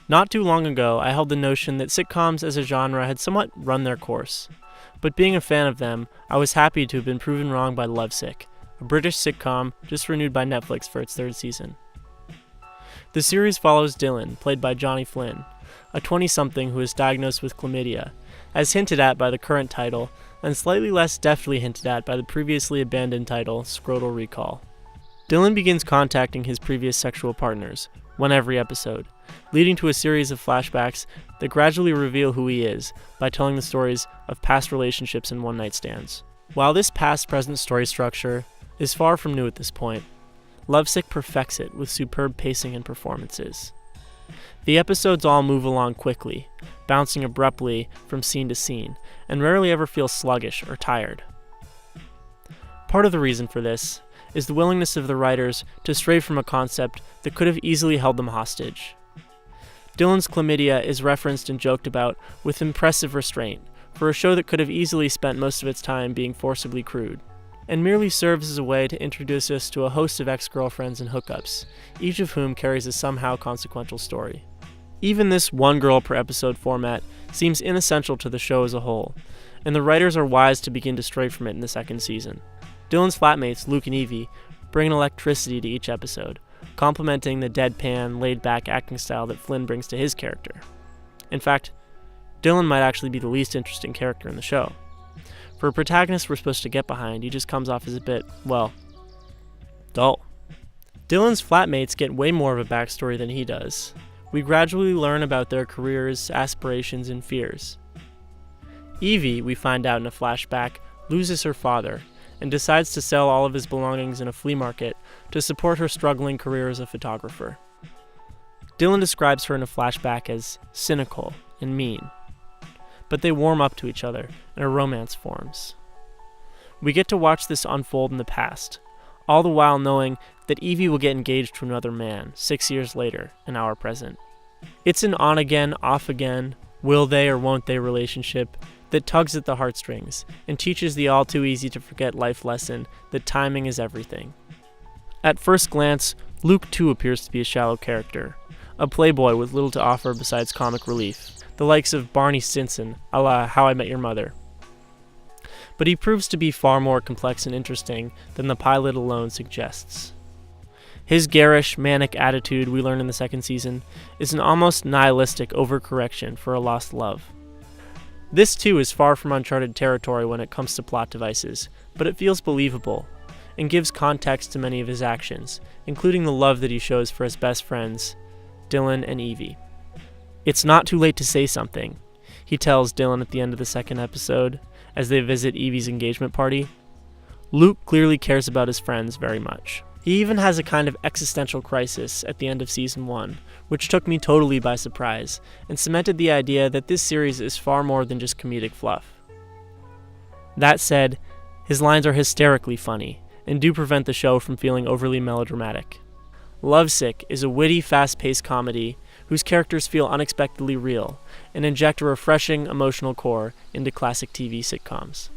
Not too long ago, I held the notion that sitcoms as a genre had somewhat run their course. But being a fan of them, I was happy to have been proven wrong by Lovesick, a British sitcom just renewed by Netflix for its third season. The series follows Dylan, played by Johnny Flynn, a 20-something who is diagnosed with chlamydia, as hinted at by the current title, and slightly less deftly hinted at by the previously abandoned title, Scrotal Recall. Dylan begins contacting his previous sexual partners, one every episode, leading to a series of flashbacks that gradually reveal who he is by telling the stories of past relationships and one-night stands. While this past-present story structure is far from new at this point, Lovesick perfects it with superb pacing and performances. The episodes all move along quickly, bouncing abruptly from scene to scene, and rarely ever feel sluggish or tired. Part of the reason for this is the willingness of the writers to stray from a concept that could have easily held them hostage. Dylan's chlamydia is referenced and joked about with impressive restraint for a show that could have easily spent most of its time being forcibly crude, and merely serves as a way to introduce us to a host of ex-girlfriends and hookups, each of whom carries a somehow consequential story. Even this one-girl-per-episode format seems inessential to the show as a whole, and the writers are wise to begin to stray from it in the second season. Dylan's flatmates, Luke and Evie, bring an electricity to each episode, complementing the deadpan, laid-back acting style that Flynn brings to his character. In fact, Dylan might actually be the least interesting character in the show. For a protagonist we're supposed to get behind, he just comes off as a bit, well, dull. Dylan's flatmates get way more of a backstory than he does. We gradually learn about their careers, aspirations, and fears. Evie, we find out in a flashback, loses her father, and decides to sell all of his belongings in a flea market to support her struggling career as a photographer. Dylan describes her in a flashback as cynical and mean, but they warm up to each other and a romance forms. We get to watch this unfold in the past, all the while knowing that Evie will get engaged to another man 6 years later in our present. It's an on-again, off-again, will they or won't they relationship that tugs at the heartstrings and teaches the all-too-easy-to-forget life lesson that timing is everything. At first glance, Luke too appears to be a shallow character, a playboy with little to offer besides comic relief, the likes of Barney Stinson, a la How I Met Your Mother. But he proves to be far more complex and interesting than the pilot alone suggests. His garish, manic attitude we learn in the second season is an almost nihilistic overcorrection for a lost love. This too is far from uncharted territory when it comes to plot devices, but it feels believable, and gives context to many of his actions, including the love that he shows for his best friends, Dylan and Evie. "It's not too late to say something," he tells Dylan at the end of the second episode, as they visit Evie's engagement party. Luke clearly cares about his friends very much. He even has a kind of existential crisis at the end of Season 1, which took me totally by surprise, and cemented the idea that this series is far more than just comedic fluff. That said, his lines are hysterically funny, and do prevent the show from feeling overly melodramatic. Lovesick is a witty, fast-paced comedy whose characters feel unexpectedly real, and inject a refreshing emotional core into classic TV sitcoms.